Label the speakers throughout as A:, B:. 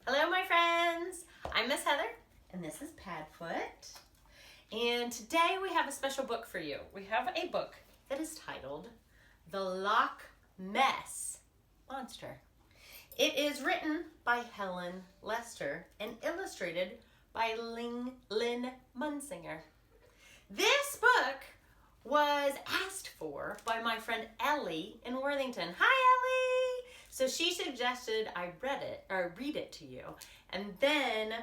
A: Hello, my friends. I'm Miss Heather, and this is Padfoot. And today we have a special book for you. We have a book that is titled The Loch Ness Monster. It is written by Helen Lester and illustrated by Lynn Munsinger. This book was asked for by my friend Ellie in Worthington. Hi, Ellie! So she suggested I read it to you, and then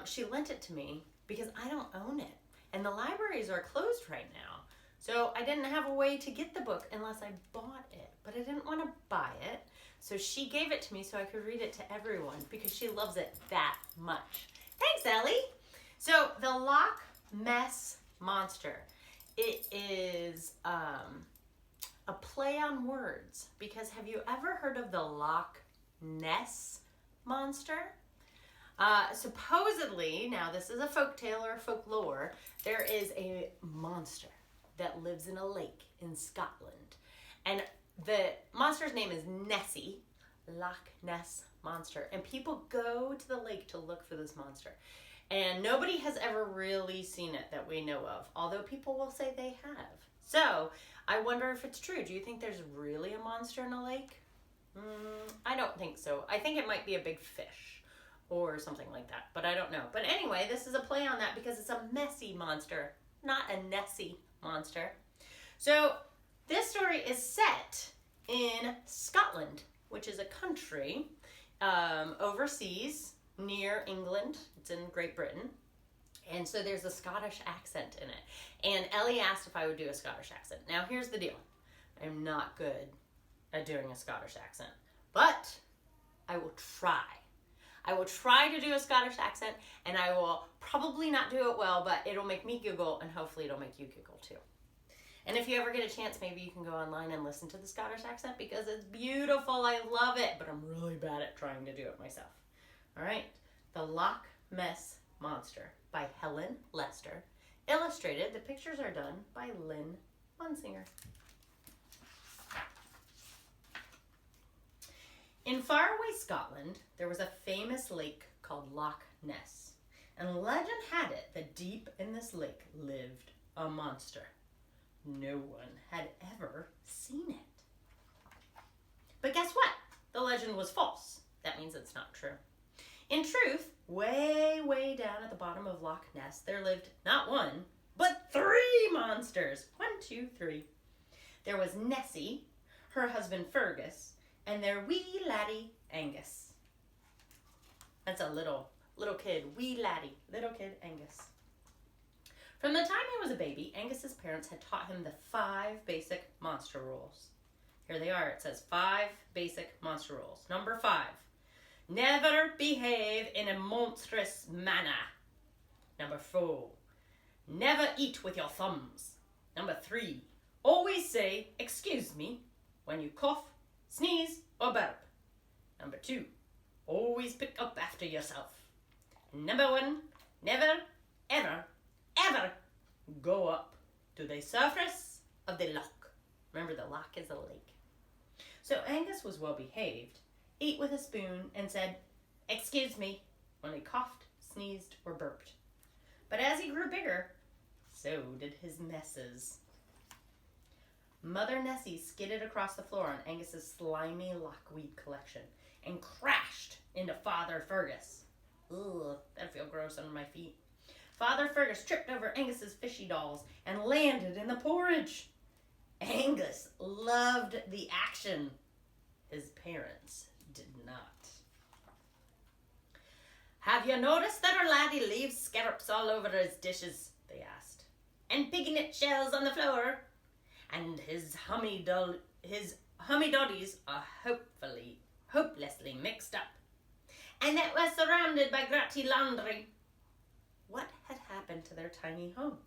A: she lent it to me because I don't own it, and the libraries are closed right now. So I didn't have a way to get the book unless I bought it, but I didn't want to buy it. So she gave it to me so I could read it to everyone because she loves it that much. Thanks, Ellie. So the Loch Ness Monster. It is a play on words, because have you ever heard of the Loch Ness Monster? Supposedly, now this is a folktale or folklore, there is a monster that lives in a lake in Scotland. And the monster's name is Nessie, Loch Ness Monster. And people go to the lake to look for this monster. And nobody has ever really seen it that we know of, although people will say they have. So, I wonder if it's true. Do you think there's really a monster in a lake? I don't think so. I think it might be a big fish or something like that, but I don't know. But anyway, this is a play on that because it's a messy monster, not a Nessie monster. So, this story is set in Scotland, which is a country overseas near England. It's in Great Britain. And so there's a Scottish accent in it. And Ellie asked if I would do a Scottish accent. Now here's the deal. I'm not good at doing a Scottish accent, but I will try. I will try to do a Scottish accent, and I will probably not do it well, but it'll make me giggle, and hopefully it'll make you giggle too. And if you ever get a chance, maybe you can go online and listen to the Scottish accent because it's beautiful. I love it, but I'm really bad at trying to do it myself. All right. The Loch Ness Monster by Helen Lester. Illustrated, the pictures are done by Lynn Munsinger. In faraway Scotland, there was a famous lake called Loch Ness. And legend had it that deep in this lake lived a monster. No one had ever seen it. But guess what? The legend was false. That means it's not true. In truth, way, way down at the bottom of Loch Ness, there lived not one, but 3 monsters. 1, 2, 3. There was Nessie, her husband Fergus, and their wee laddie Angus. That's a little kid, wee laddie, little kid Angus. From the time he was a baby, Angus's parents had taught him the 5 basic monster rules. Here they are. It says 5 basic monster rules. Number 5. Never behave in a monstrous manner. Number 4. Never eat with your thumbs. Number 3. Always say, excuse me, when you cough, sneeze, or burp. Number 2. Always pick up after yourself. Number 1. Never, ever, ever go up to the surface of the loch. Remember, the loch is a lake. So Angus was well behaved, ate with a spoon, and said, excuse me, when he coughed, sneezed, or burped. But as he grew bigger, so did his messes. Mother Nessie skidded across the floor on Angus's slimy lochweed collection and crashed into Father Fergus. Ugh, that'd feel gross under my feet. Father Fergus tripped over Angus's fishy dolls and landed in the porridge. Angus loved the action. His parents did not. Have you noticed that our laddie leaves scallops all over his dishes? They asked. And pignet shells on the floor? And his hummy doddies are hopelessly mixed up. And that was surrounded by gritty laundry. What had happened to their tiny home?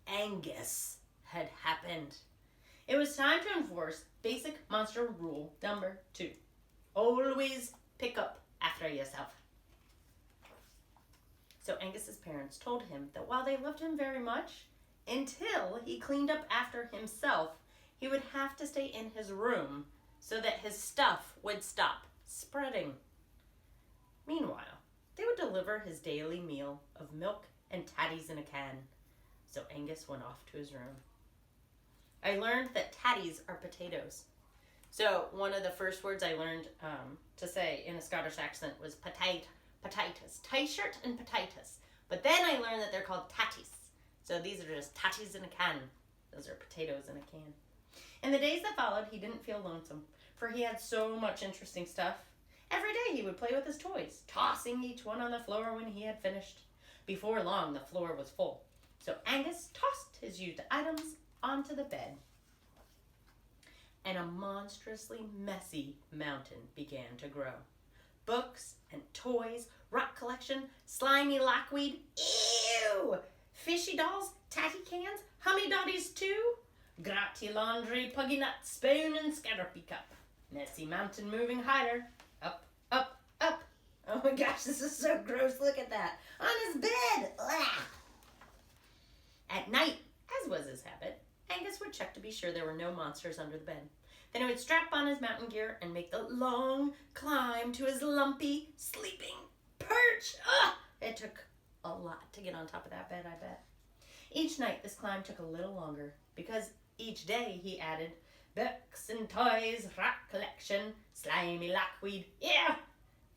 A: Angus had happened. It was time to enforce basic monster rule number 2. Always pick up after yourself. So Angus's parents told him that while they loved him very much, until he cleaned up after himself, he would have to stay in his room so that his stuff would stop spreading. Meanwhile, they would deliver his daily meal of milk and tatties in a can. So Angus went off to his room. I learned that tatties are potatoes. So one of the first words I learned to say in a Scottish accent was potatoes. T-shirt and potatoes. But then I learned that they're called tatties. So these are just tatties in a can. Those are potatoes in a can. In the days that followed, he didn't feel lonesome, for he had so much interesting stuff. Every day he would play with his toys, tossing each one on the floor when he had finished. Before long, the floor was full. So Angus tossed his used items onto the bed. And a monstrously messy mountain began to grow. Books and toys, rock collection, slimy lockweed, ew! Fishy dolls, tatty cans, hummy dotties too, gratty laundry, puggy nut, spoon, and scatterpie cup. Messy mountain moving higher, up, up, up. Oh my gosh, this is so gross. Look at that. On his bed. Ugh. At night, as was his habit, Angus would check to be sure there were no monsters under the bed. Then he would strap on his mountain gear and make the long climb to his lumpy, sleeping perch. Ugh! It took a lot to get on top of that bed, I bet. Each night, this climb took a little longer because each day he added books and toys, rock collection, slimy lockweed, yeah,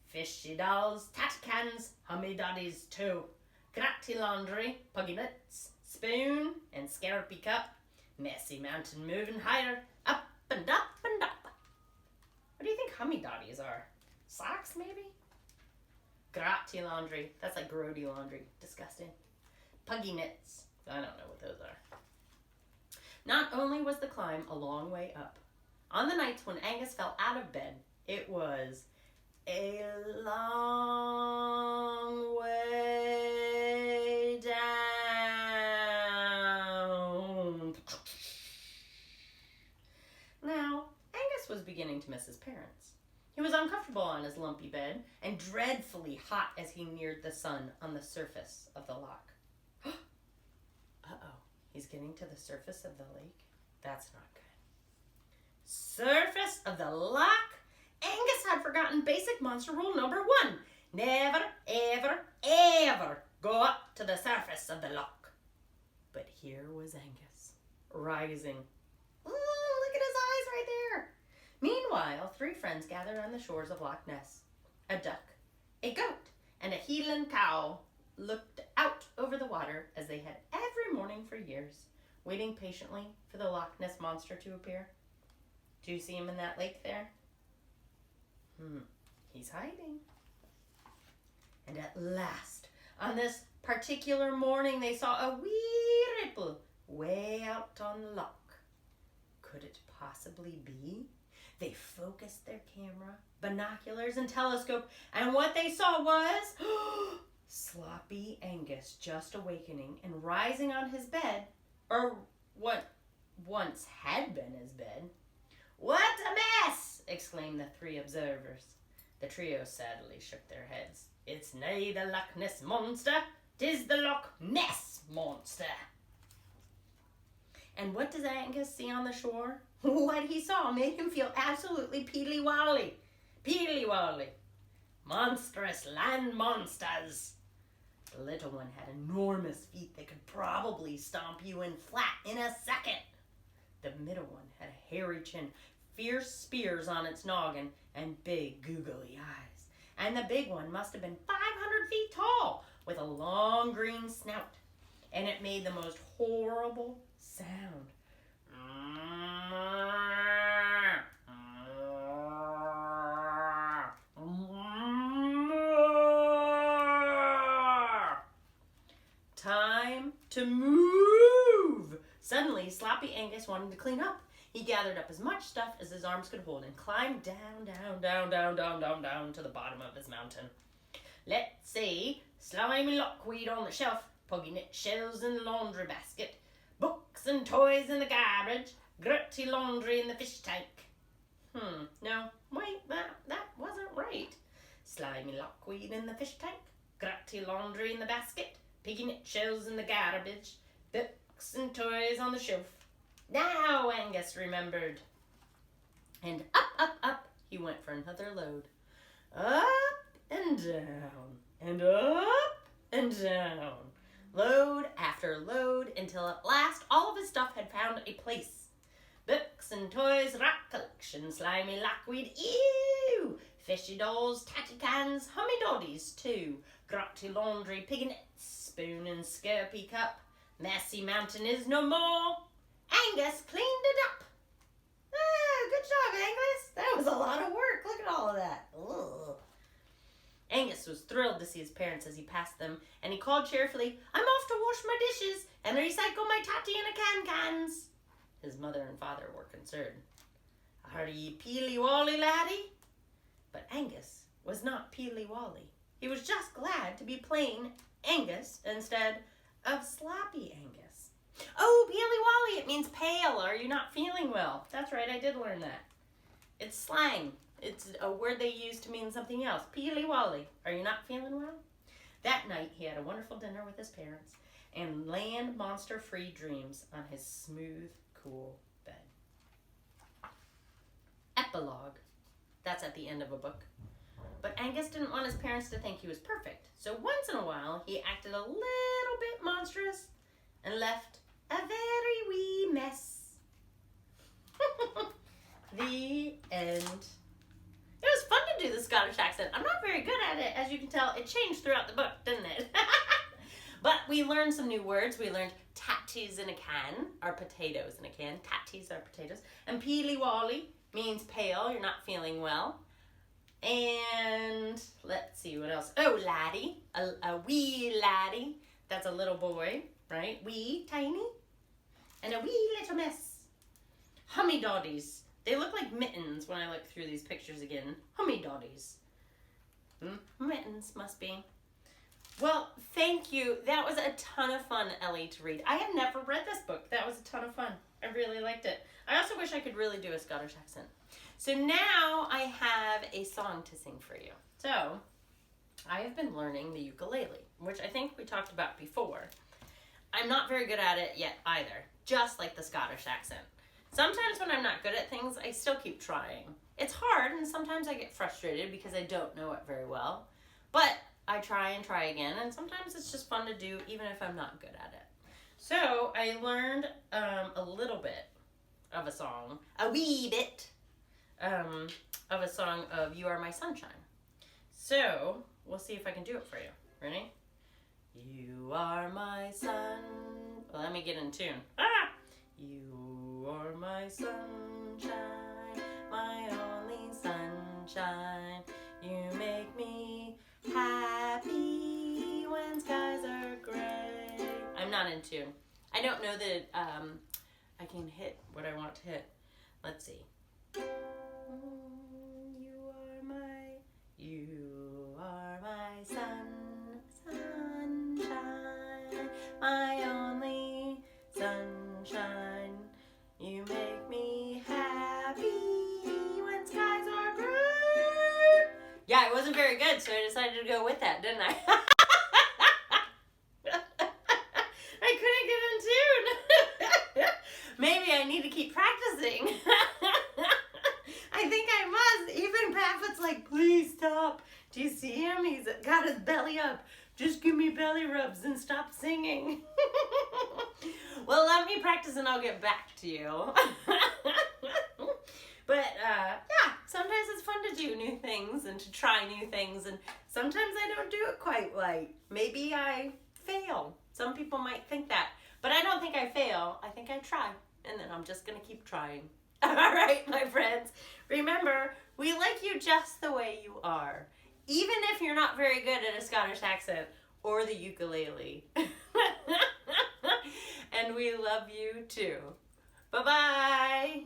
A: fishy dolls, tatty cans, hummy doddies too, gratty laundry, puggy nuts, spoon, and scatterpie cup, messy mountain moving higher, up and up and up. What do you think hummy doddies are? Socks, maybe? Gratty laundry, that's like grody laundry, disgusting. Puggy knits, I don't know what those are. Not only was the climb a long way up, on the nights when Angus fell out of bed, it was a long way down. Now, Angus was beginning to miss his parents. He was uncomfortable on his lumpy bed and dreadfully hot as he neared the sun on the surface of the loch. Uh-oh, he's getting to the surface of the lake? That's not good. Surface of the loch? Angus had forgotten basic monster rule number 1. Never, ever, ever go up to the surface of the loch. But here was Angus, rising. Oh, look at his eyes right there. Meanwhile, 3 friends gathered on the shores of Loch Ness. A duck, a goat, and a Helen cow looked out over the water as they had every morning for years, waiting patiently for the Loch Ness monster to appear. Do you see him in that lake there? He's hiding. And at last, on this particular morning, they saw a wee ripple way out on the loch. Could it possibly be? They focused their camera, binoculars, and telescope, and what they saw was Sloppy Angus just awakening and rising on his bed, or what once had been his bed. "What a mess!" exclaimed the 3 observers. The trio sadly shook their heads. "It's nae the Loch Ness monster, 'tis the Loch Ness monster." And what does Angus see on the shore? What he saw made him feel absolutely peely-wally. Peely-wally. Monstrous land monsters. The little one had enormous feet that could probably stomp you in flat in a second. The middle one had a hairy chin, fierce spears on its noggin, and big googly eyes. And the big one must have been 500 feet tall, with a long green snout. And it made the most horrible sound. Time to move! Suddenly, Sloppy Angus wanted to clean up. He gathered up as much stuff as his arms could hold and climbed down to the bottom of his mountain. Let's see, slimy lockweed on the shelf, puggy knit shells in the laundry basket, books and toys in the garbage, gritty laundry in the fish tank. No, wait, that wasn't right. Slimy lockweed in the fish tank, gritty laundry in the basket, piggy knit shells in the garbage, books and toys on the shelf. Now Angus remembered. And up he went for another load. Up and down, and up and down. Load after load, until at last all of his stuff had found a place. Books and toys, rat collection, slimy lockweed, ew! Fishy dolls, tatty cans, hummy doddies too. Grotty laundry, pigginettes, spoon and scurpy cup. Messy mountain is no more. Angus cleaned it up. Ah, good job, Angus. That was a lot of work. Look at all of that. Ugh. Angus was thrilled to see his parents as he passed them, and he called cheerfully, "I'm off to wash my dishes and recycle my tatty and a cans." His mother and father were concerned. "Are ye peely-wally, laddie?" But Angus was not peely-wally. He was just glad to be plain Angus instead of sloppy Angus. Oh, peely-wally, it means pale. Are you not feeling well? That's right, I did learn that. It's slang. It's a word they use to mean something else. Peely-wally. Are you not feeling well? That night, he had a wonderful dinner with his parents and land monster-free dreams on his smooth, cool bed. Epilogue. That's at the end of a book. But Angus didn't want his parents to think he was perfect, so once in a while he acted a little bit monstrous and left a very wee mess. The end. It was fun to do the Scottish accent. I'm not very good at it. As you can tell, it changed throughout the book, didn't it? But we learned some new words. We learned tatties in a can, are potatoes in a can. Tatties are potatoes. And peely-wally means pale, you're not feeling well. And let's see what else. Oh, laddie, a wee laddie. That's a little boy, right? Wee, tiny. And a wee little miss. Hummy doddies. They look like mittens when I look through these pictures again. Hummy doddies. Mittens must be. Well, thank you. That was a ton of fun, Ellie, to read. I had never read this book. That was a ton of fun. I really liked it. I also wish I could really do a Scottish accent. So now I have a song to sing for you. So I have been learning the ukulele, which I think we talked about before. I'm not very good at it yet either, just like the Scottish accent. Sometimes when I'm not good at things, I still keep trying. It's hard, and sometimes I get frustrated because I don't know it very well. But I try and try again, and sometimes it's just fun to do even if I'm not good at it. So I learned a little bit of a song, a wee bit of a song of You Are My Sunshine. So we'll see if I can do it for you. Ready? You are my sun. Well, let me get in tune. You are my sunshine, my only sunshine. You make me happy when skies are gray. I'm not in tune. I don't know that I can hit what I want to hit. Let's see. You are my sunshine, my only sunshine. You make me happy when skies are gray. Yeah, it wasn't very good, so I decided to go with that, didn't I? I couldn't get in tune. Maybe I need to keep practicing. I think I must. Even Bradford's like, please stop. Do you see him? He's got his belly up. Just give me belly rubs and stop singing. Well, let me practice and I'll get back to you. But yeah, sometimes it's fun to do new things and to try new things. And sometimes I don't do it quite right. Maybe I fail. Some people might think that. But I don't think I fail. I think I try. And then I'm just going to keep trying. All right, my friends. Remember, we like you just the way you are. Even if you're not very good at a Scottish accent or the ukulele. And we love you too. Bye-bye.